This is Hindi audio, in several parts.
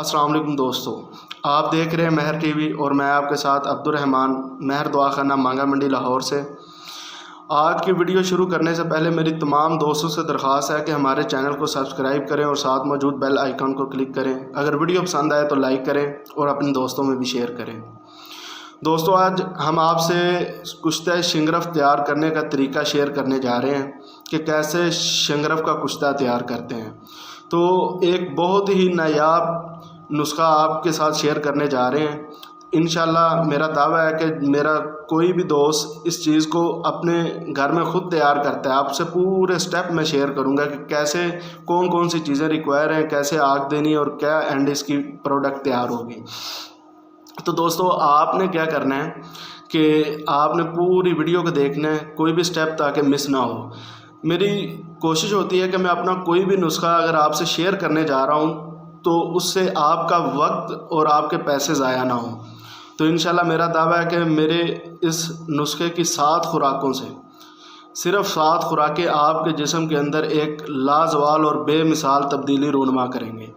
अस्सलाम वालेकुम दोस्तों, आप देख रहे हैं महर टीवी और मैं आपके साथ अब्दुर्रहमान महर दवाखाना मांगा मंडी लाहौर से। आज की वीडियो शुरू करने से पहले मेरी तमाम दोस्तों से दरख्वास्त है कि हमारे चैनल को सब्सक्राइब करें और साथ मौजूद बेल आइकन को क्लिक करें। अगर वीडियो पसंद आए तो लाइक करें और अपने दोस्तों में भी शेयर करें। दोस्तों, आज हम आपसे कुश्ता शिंगरफ तैयार करने का तरीका शेयर करने जा रहे हैं कि कैसे शिंगरफ का कुश्ता तैयार करते हैं। तो एक बहुत ही नायाब नुस्खा आपके साथ शेयर करने जा रहे हैं। इंशाल्लाह मेरा दावा है कि मेरा कोई भी दोस्त इस चीज़ को अपने घर में ख़ुद तैयार करता है। आपसे पूरे स्टेप मैं शेयर करूंगा कि कैसे कौन कौन सी चीज़ें रिक्वायर हैं, कैसे आग देनी और क्या एंड इसकी प्रोडक्ट तैयार होगी। तो दोस्तों, आपने क्या करना है कि आपने पूरी वीडियो को देखना है, कोई भी स्टेप ताकि मिस ना हो। मेरी कोशिश होती है कि मैं अपना कोई भी नुस्खा अगर आपसे शेयर करने जा रहा हूँ तो उससे आपका वक्त और आपके पैसे ज़ाया ना हो। तो इंशाल्लाह मेरा दावा है कि मेरे इस नुस्खे की 7 खुराकों से, सिर्फ 7 खुराकें आपके जिस्म के अंदर एक लाजवाल और बेमिसाल तब्दीली रूनुमा करेंगे।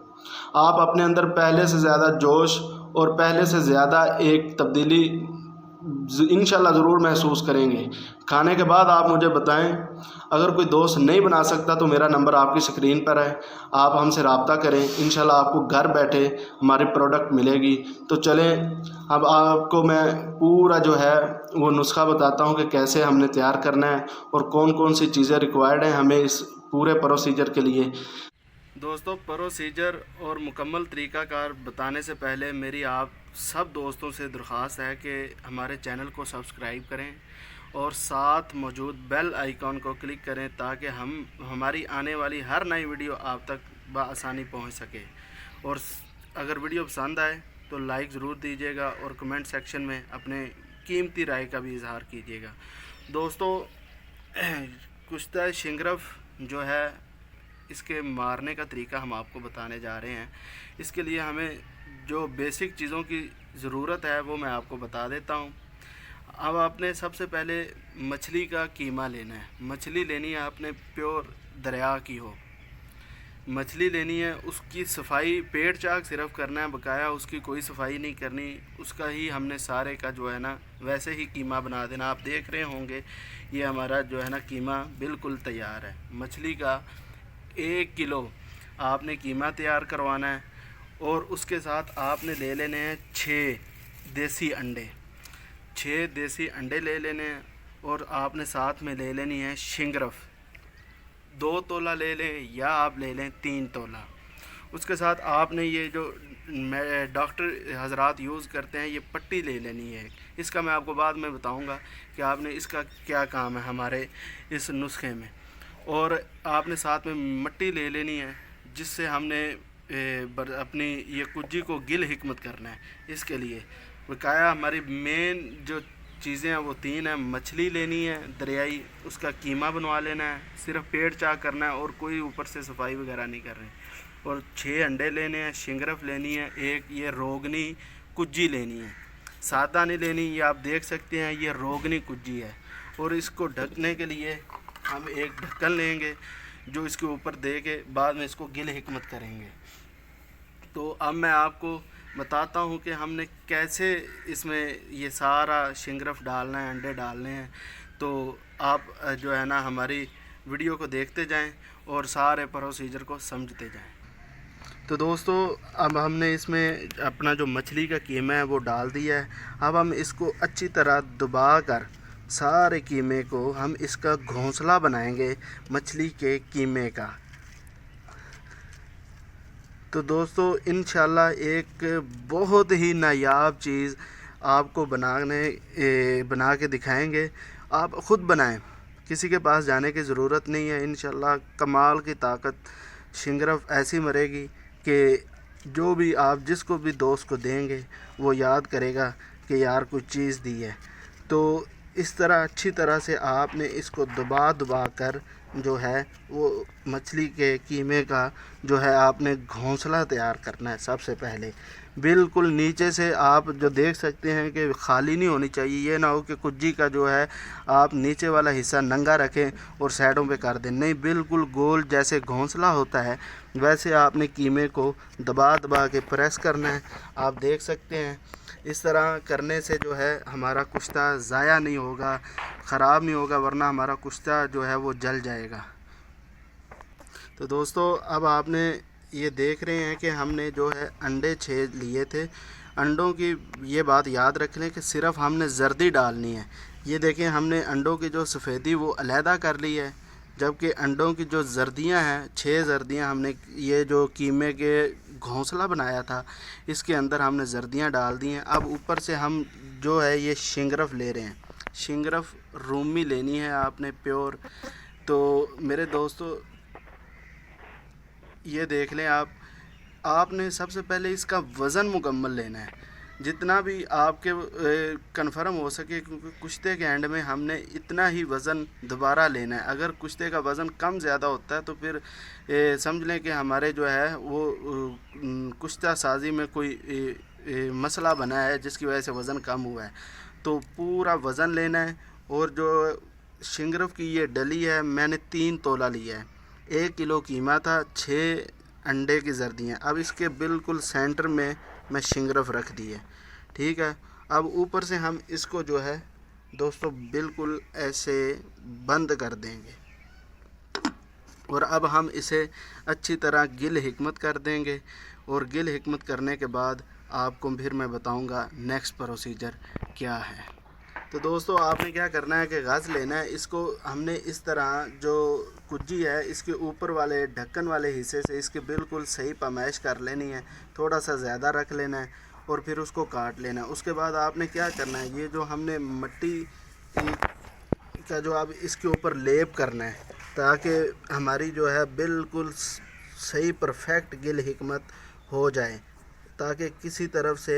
आप अपने अंदर पहले से ज़्यादा जोश और पहले से ज़्यादा एक तब्दीली इंशाल्लाह ज़रूर महसूस करेंगे। खाने के बाद आप मुझे बताएं। अगर कोई दोस्त नहीं बना सकता तो मेरा नंबर आपकी स्क्रीन पर है, आप हमसे रब्ता करें। इंशाल्लाह आपको घर बैठे हमारी प्रोडक्ट मिलेगी। तो चलें, अब आपको मैं पूरा जो है वो नुस्खा बताता हूँ कि कैसे हमने तैयार करना है और कौन कौन सी चीज़ें रिक्वायर्ड हैं हमें इस पूरे प्रोसीजर के लिए। दोस्तों, प्रोसीजर और मुकम्मल तरीक़ाकार बताने से पहले मेरी आप सब दोस्तों से दरख्वास्त है कि हमारे चैनल को सब्सक्राइब करें और साथ मौजूद बेल आइकॉन को क्लिक करें ताकि हमारी आने वाली हर नई वीडियो आप तक बआसानी पहुंच सके। और अगर वीडियो पसंद आए तो लाइक ज़रूर दीजिएगा और कमेंट सेक्शन में अपने कीमती राय का भी इजहार कीजिएगा। दोस्तों, कुश्ता शिंगरफ जो है इसके मारने का तरीका हम आपको बताने जा रहे हैं। इसके लिए हमें जो बेसिक चीज़ों की ज़रूरत है वो मैं आपको बता देता हूँ। अब आपने सबसे पहले मछली का कीमा लेना है। मछली लेनी है आपने प्योर दरिया की हो मछली लेनी है। उसकी सफाई पेट चाक सिर्फ करना है, बकाया उसकी कोई सफाई नहीं करनी। उसका ही हमने सारे का जो है ना वैसे ही कीमा बना देना। आप देख रहे होंगे ये हमारा जो है ना कीमा बिल्कुल तैयार है। मछली का 1 किलो आपने कीमा तैयार करवाना है और उसके साथ आपने ले लेने हैं 6 देसी अंडे। 6 देसी अंडे ले लेने हैं और आपने साथ में ले लेनी है शिंगरफ। 2 तोला ले लें या आप ले लें 3 तोला। उसके साथ आपने ये जो डॉक्टर हजरात यूज़ करते हैं ये पट्टी ले लेनी है। इसका मैं आपको बाद में बताऊंगा कि आपने इसका क्या काम है हमारे इस नुस्खे में। और आपने साथ में मट्टी ले लेनी है जिससे हमने अपनी ये कुज्जी को गिल हिकमत करना है। इसके लिए बकाया हमारी मेन जो चीज़ें हैं वो 3 हैं। मछली लेनी है दरियाई, उसका कीमा बनवा लेना है, सिर्फ पेट चाक करना है और कोई ऊपर से सफाई वगैरह नहीं करनी। और 6 अंडे लेने हैं, शिंगरफ लेनी है, एक ये रोगनी कुज्जी लेनी है। सादा नहीं लेनी, ये आप देख सकते हैं ये रोगनी कुज्जी है। और इसको ढकने के लिए हम एक ढक्कन लेंगे जो इसके ऊपर दे के बाद में इसको गिल हिकमत करेंगे। तो अब मैं आपको बताता हूँ कि हमने कैसे इसमें ये सारा शिंगरफ डालना है, अंडे डालने हैं। तो आप जो है ना हमारी वीडियो को देखते जाएं और सारे प्रोसीजर को समझते जाएं। तो दोस्तों, अब हमने इसमें अपना जो मछली का कीमा है वो डाल दिया है। अब हम इसको अच्छी तरह दबा कर सारे कीमे को हम इसका घोंसला बनाएंगे मछली के कीमे का। तो दोस्तों, इंशाल्लाह एक बहुत ही नायाब चीज़ आपको बना के दिखाएंगे। आप ख़ुद बनाएं, किसी के पास जाने की ज़रूरत नहीं है। इंशाल्लाह कमाल की ताकत शिंगरफ ऐसी मरेगी कि जो भी आप जिसको भी दोस्त को देंगे वो याद करेगा कि यार कुछ चीज़ दी है। तो इस तरह अच्छी तरह से आपने इसको दबा कर जो है वो मछली के कीमे का जो है आपने घोंसला तैयार करना है। सबसे पहले बिल्कुल नीचे से आप जो देख सकते हैं कि खाली नहीं होनी चाहिए। ये ना हो कि कुज्जी का जो है आप नीचे वाला हिस्सा नंगा रखें और साइडों पे कर दें, नहीं, बिल्कुल गोल जैसे घोंसला होता है वैसे आपने कीमे को दबा दबा के प्रेस करना है। आप देख सकते हैं इस तरह करने से जो है हमारा कुश्ता ज़ाया नहीं होगा, ख़राब नहीं होगा, वरना हमारा कुश्ता जो है वो जल जाएगा। तो दोस्तों अब आपने ये देख रहे हैं कि हमने जो है अंडे 6 लिए थे। अंडों की ये बात याद रख लें कि सिर्फ़ हमने जर्दी डालनी है। ये देखें हमने अंडों की जो सफ़ेदी वो अलहदा कर ली है, जबकि अंडों की जो जर्दियां हैं 6 जर्दियां हमने ये जो कीमे के घोंसला बनाया था इसके अंदर हमने जर्दियां डाल दी हैं। अब ऊपर से हम जो है ये शिंगरफ ले रहे हैं। शिंगरफ रूमी लेनी है आपने प्योर। तो मेरे दोस्तों ये देख लें आपने सबसे पहले इसका वज़न मुकम्मल लेना है, जितना भी आपके कंफर्म हो सके, क्योंकि कुश्ते के एंड में हमने इतना ही वज़न दोबारा लेना है। अगर कुश्ते का वज़न कम ज़्यादा होता है तो फिर समझ लें कि हमारे जो है वो कुश्ता साजी में कोई मसला बना है जिसकी वजह से वज़न कम हुआ है। तो पूरा वज़न लेना है। और जो शिंगरफ की ये डली है मैंने 3 तोला लिया है। 1 किलो कीमा था, 6 अंडे की जर्दियाँ। अब इसके बिल्कुल सेंटर में मैं शिंगरफ रख दी है, ठीक है। अब ऊपर से हम इसको जो है दोस्तों बिल्कुल ऐसे बंद कर देंगे और अब हम इसे अच्छी तरह गिल हिकमत कर देंगे। और गिल हिकमत करने के बाद आपको फिर मैं बताऊंगा नेक्स्ट प्रोसीजर क्या है। तो दोस्तों आपने क्या करना है कि गज़ लेना है। इसको हमने इस तरह जो कुज्जी है इसके ऊपर वाले ढक्कन वाले हिस्से से इसके बिल्कुल सही पैमाइश कर लेनी है, थोड़ा सा ज़्यादा रख लेना है और फिर उसको काट लेना है। उसके बाद आपने क्या करना है, ये जो हमने मिट्टी का जो अब इसके ऊपर लेप करना है ताकि हमारी जो है बिल्कुल सही परफेक्ट गिल हिकमत हो जाए, ताकि किसी तरफ से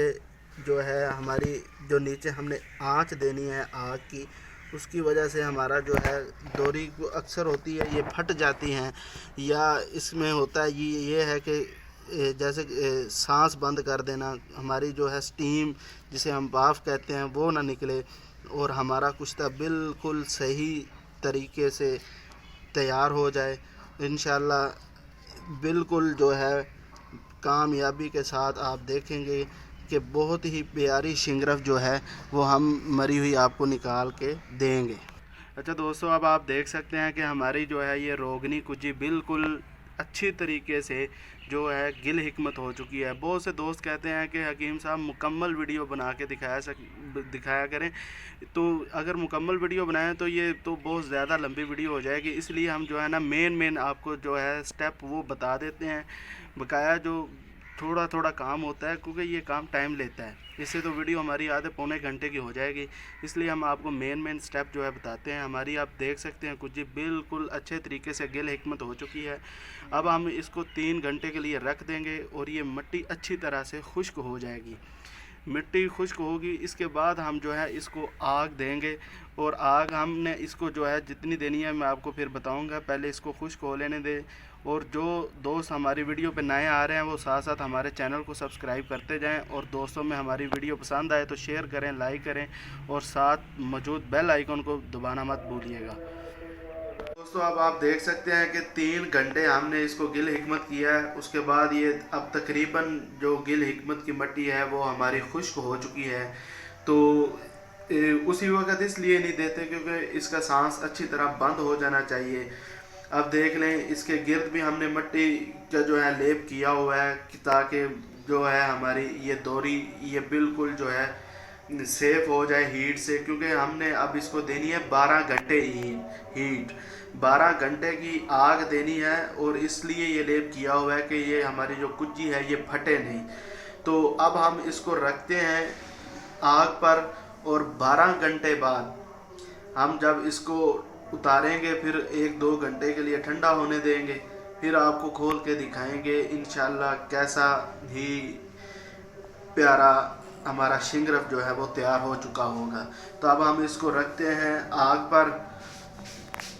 जो है हमारी जो नीचे हमने आंच देनी है आग की, उसकी वजह से हमारा जो है डोरी अक्सर होती है ये फट जाती हैं, या इसमें होता है ये है कि जैसे सांस बंद कर देना, हमारी जो है स्टीम जिसे हम भाप कहते हैं वो ना निकले और हमारा कुश्ता बिल्कुल सही तरीके से तैयार हो जाए। इंशाल्लाह बिल्कुल जो है कामयाबी के साथ आप देखेंगे कि बहुत ही प्यारी शिंगरफ जो है वो हम मरी हुई आपको निकाल के देंगे। अच्छा दोस्तों अब आप देख सकते हैं कि हमारी जो है ये रोगनी कुज्जी बिल्कुल अच्छी तरीके से जो है गिल हिकमत हो चुकी है। बहुत से दोस्त कहते हैं कि हकीम साहब मुकम्मल वीडियो बना के दिखाया करें, तो अगर मुकम्मल वीडियो बनाएं तो ये तो बहुत ज़्यादा लंबी वीडियो हो जाएगी, इसलिए हम जो है ना मेन आपको जो है स्टेप वो बता देते हैं। बकाया जो थोड़ा थोड़ा काम होता है, क्योंकि ये काम टाइम लेता है, इससे तो वीडियो हमारी आधे पौने घंटे की हो जाएगी, इसलिए हम आपको मेन स्टेप जो है बताते हैं। हमारी आप देख सकते हैं कुज्जी बिल्कुल अच्छे तरीके से गिल हिकमत हो चुकी है। अब हम इसको 3 घंटे के लिए रख देंगे और ये मिट्टी अच्छी तरह से खुश्क हो जाएगी। मिट्टी खुश्क होगी, इसके बाद हम जो है इसको आग देंगे और आग हमने इसको जो है जितनी देनी है मैं आपको फिर बताऊंगा, पहले इसको खुश्क हो लेने दें। और जो दोस्त हमारी वीडियो पे नए आ रहे हैं वो साथ साथ हमारे चैनल को सब्सक्राइब करते जाएं और दोस्तों में हमारी वीडियो पसंद आए तो शेयर करें, लाइक करें और साथ मौजूद बेल आइकन को दबाना मत भूलिएगा। दोस्तों अब आप देख सकते हैं कि 3 घंटे हमने इसको गिल हिकमत किया है। उसके बाद ये अब तकरीबन जो गिल हिकमत की मिट्टी है वो हमारी खुश्क हो चुकी है। तो उसी वक्त इसलिए नहीं देते क्योंकि इसका सांस अच्छी तरह बंद हो जाना चाहिए। अब देख लें इसके गिर्द भी हमने मिट्टी का जो है लेप किया हुआ है ताकि जो है हमारी ये दोरी ये बिल्कुल जो है सेफ हो जाए हीट से, क्योंकि हमने अब इसको देनी है 12 घंटे हीट 12 घंटे की आग देनी है और इसलिए ये लेप किया हुआ है कि ये हमारी जो कुज्जी है ये फटे नहीं। तो अब हम इसको रखते हैं आग पर और 12 घंटे बाद हम जब इसको उतारेंगे फिर 1-2 घंटे के लिए ठंडा होने देंगे, फिर आपको खोल के दिखाएंगे इंशाल्लाह कैसा ही प्यारा हमारा शिंगरफ जो है वो तैयार हो चुका होगा। तो अब हम इसको रखते हैं आग पर।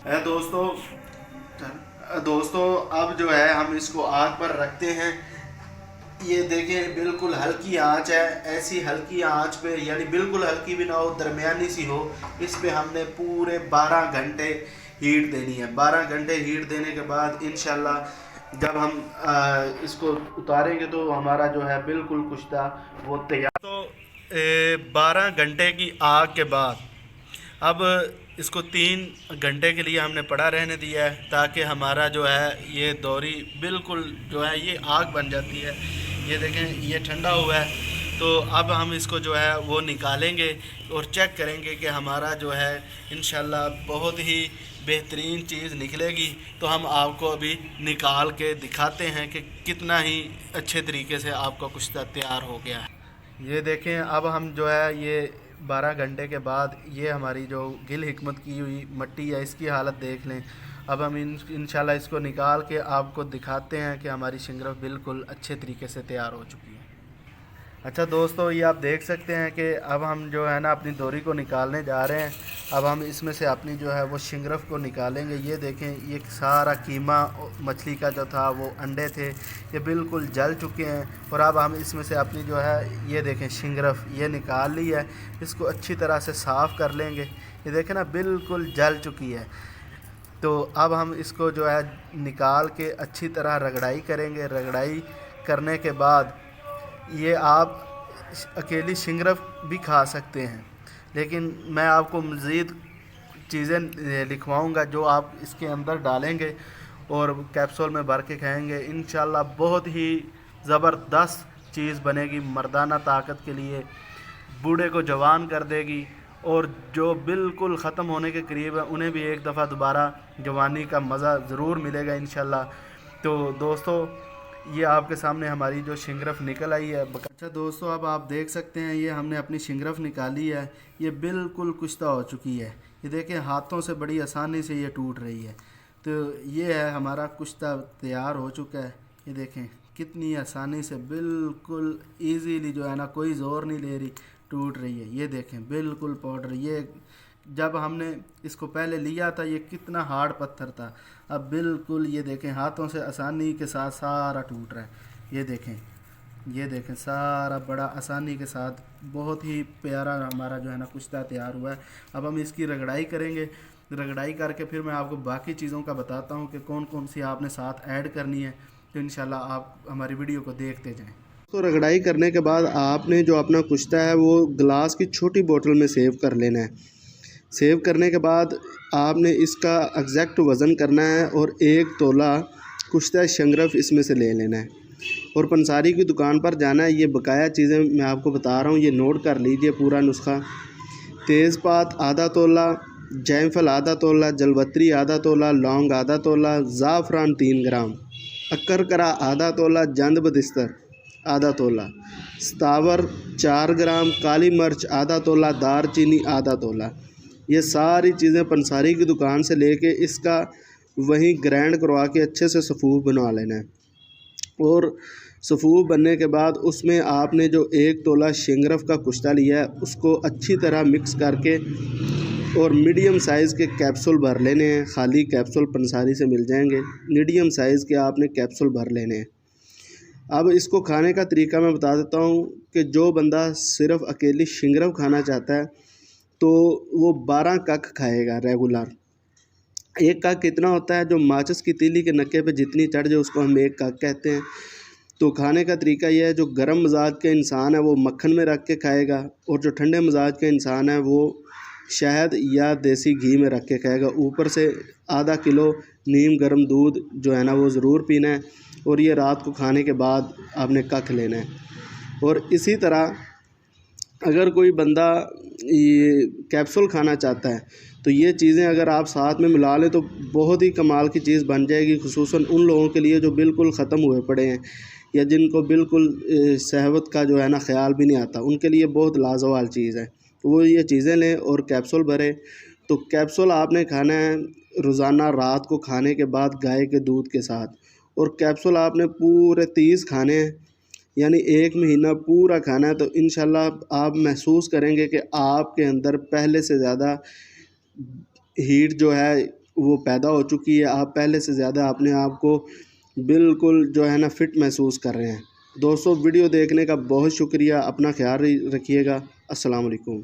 है दोस्तों दोस्तों अब जो है हम इसको आग पर रखते हैं। ये देखें बिल्कुल हल्की आंच है, ऐसी हल्की आंच पे, यानी बिल्कुल हल्की भी ना हो, दरमियानी सी हो, इस पे हमने पूरे 12 घंटे हीट देनी है। 12 घंटे हीट देने के बाद इंशाल्लाह जब हम इसको उतारेंगे तो हमारा जो है बिल्कुल कुश्ता वो तैयार। तो 12 घंटे की आग के बाद अब इसको 3 घंटे के लिए हमने पड़ा रहने दिया है, ताकि हमारा जो है ये दोरी बिल्कुल जो है ये आग बन जाती है। ये देखें ये ठंडा हुआ है, तो अब हम इसको जो है वो निकालेंगे और चेक करेंगे कि हमारा जो है इंशाल्लाह बहुत ही बेहतरीन चीज़ निकलेगी। तो हम आपको अभी निकाल के दिखाते हैं कि कितना ही अच्छे तरीके से आपका कुश्ता तैयार हो गया है। ये देखें अब हम जो है ये 12 घंटे के बाद ये हमारी जो गिल हिकमत की हुई मट्टी है इसकी हालत देख लें। अब हम इंशाल्लाह इसको निकाल के आपको दिखाते हैं कि हमारी शिंगरफ बिल्कुल अच्छे तरीके से तैयार हो चुकी है। अच्छा दोस्तों, ये आप देख सकते हैं कि अब हम जो है ना अपनी दोरी को निकालने जा रहे हैं। अब हम इसमें से अपनी जो है वो शिंगरफ को निकालेंगे। ये देखें ये सारा कीमा मछली का जो था वो अंडे थे ये बिल्कुल जल चुके हैं। और अब हम इसमें से अपनी जो है ये देखें शिंगरफ ये निकाल ली है। इसको अच्छी तरह से साफ़ कर लेंगे। ये देखें ना बिल्कुल जल चुकी है। तो अब हम इसको जो है निकाल के अच्छी तरह रगड़ाई करेंगे। रगड़ाई करने के बाद ये आप अकेली शिंगरफ भी खा सकते हैं, लेकिन मैं आपको मज़ीद चीज़ें लिखवाऊंगा जो आप इसके अंदर डालेंगे और कैप्सूल में भर के खाएंगे। इंशाल्लाह बहुत ही ज़बरदस्त चीज़ बनेगी, मर्दाना ताकत के लिए, बूढ़े को जवान कर देगी। और जो बिल्कुल ख़त्म होने के करीब है उन्हें भी एक दफ़ा दोबारा जवानी का मज़ा ज़रूर मिलेगा इंशाल्लाह। तो दोस्तों ये आपके सामने हमारी जो शिंगरफ निकल आई है। अच्छा दोस्तों, अब आप देख सकते हैं ये हमने अपनी शिंगरफ निकाली है। ये बिल्कुल कुश्ता हो चुकी है। ये देखें हाथों से बड़ी आसानी से ये टूट रही है। तो ये है हमारा कुश्ता तैयार हो चुका है। ये देखें कितनी आसानी से बिल्कुल ईजीली जो है ना कोई ज़ोर नहीं ले रही, टूट रही है। ये देखें बिल्कुल पाउडर। ये जब हमने इसको पहले लिया था ये कितना हार्ड पत्थर था, अब बिल्कुल ये देखें हाथों से आसानी के साथ सारा टूट रहा है। ये देखें सारा बड़ा आसानी के साथ बहुत ही प्यारा हमारा जो है ना कुश्ता तैयार हुआ है। अब हम इसकी रगड़ाई करेंगे। रगड़ाई करके फिर मैं आपको बाकी चीज़ों का बताता हूँ कि कौन कौन सी आपने साथ ऐड करनी है। तो इंशाल्लाह आप हमारी वीडियो को देखते जाएँ। तो रगड़ाई करने के बाद आपने जो अपना कुश्ता है वो गिलास की छोटी बोतल में सेव कर लेना है। सेव करने के बाद आपने इसका एग्जैक्ट वज़न करना है और 1 तोला कुश्ता शिंगरफ इसमें से ले लेना है और पंसारी की दुकान पर जाना है। ये बकाया चीज़ें मैं आपको बता रहा हूँ, ये नोट कर लीजिए पूरा नुस्खा। तेज़पात आधा तोला, जायफल आधा तोला, जलवत्री आधा तोला, लौंग आधा तोला, ज़ाफ़रान 3 ग्राम, अक्करकरा आधा तोला, जंद बदिस्तर आधा तोला, सतावर 4 ग्राम, काली मिर्च आधा तोला, दारचीनी आधा तोला। ये सारी चीज़ें पंसारी की दुकान से लेके इसका वहीं ग्राइंड करवा के अच्छे से सफ़ूफ बनवा लेना है। और सफ़ूफ बनने के बाद उसमें आपने जो 1 तोला शिंगरफ का कुश्ता लिया है उसको अच्छी तरह मिक्स करके और मीडियम साइज़ के कैप्सूल भर लेने हैं। खाली कैप्सूल पंसारी से मिल जाएंगे, मीडियम साइज़ के आपने कैप्सूल भर लेने हैं। अब इसको खाने का तरीका मैं बता देता हूँ कि जो बंदा सिर्फ़ अकेली शिंगरफ खाना चाहता है तो वो 12 कक खाएगा रेगुलर। 1 कक कितना होता है, जो माचिस की तीली के नक्के पे जितनी चढ़ जाए उसको हम 1 कक कहते हैं। तो खाने का तरीका यह है, जो गर्म मिजाज का इंसान है वो मक्खन में रख के खाएगा और जो ठंडे मिजाज का इंसान है वो शहद या देसी घी में रख के खाएगा। ऊपर से आधा किलो नीम गर्म दूध जो है ना वो ज़रूर पीना है और ये रात को खाने के बाद आपने कक लेना है। और इसी तरह अगर कोई बंदा ये कैप्सूल खाना चाहता है तो ये चीज़ें अगर आप साथ में मिला लें तो बहुत ही कमाल की चीज़ बन जाएगी, खुसूसन उन लोगों के लिए जो बिल्कुल ख़त्म हुए पड़े हैं या जिनको बिल्कुल सेहत का जो है ना ख्याल भी नहीं आता, उनके लिए बहुत लाजवाब चीज़ है। तो वो ये चीज़ें लें और कैप्सूल भरें। तो कैप्सूल आपने खाना है रोज़ाना रात को खाने के बाद गाय के दूध के साथ, और कैप्सूल आपने पूरे 30 खाने हैं, यानी 1 महीना पूरा खाना है। तो इंशाल्लाह आप महसूस करेंगे कि आपके अंदर पहले से ज़्यादा हीट जो है वो पैदा हो चुकी है। आप पहले से ज़्यादा अपने आप को बिल्कुल जो है ना फिट महसूस कर रहे हैं। दोस्तों वीडियो देखने का बहुत शुक्रिया। अपना ख्याल रखिएगा। अस्सलाम वालेकुम।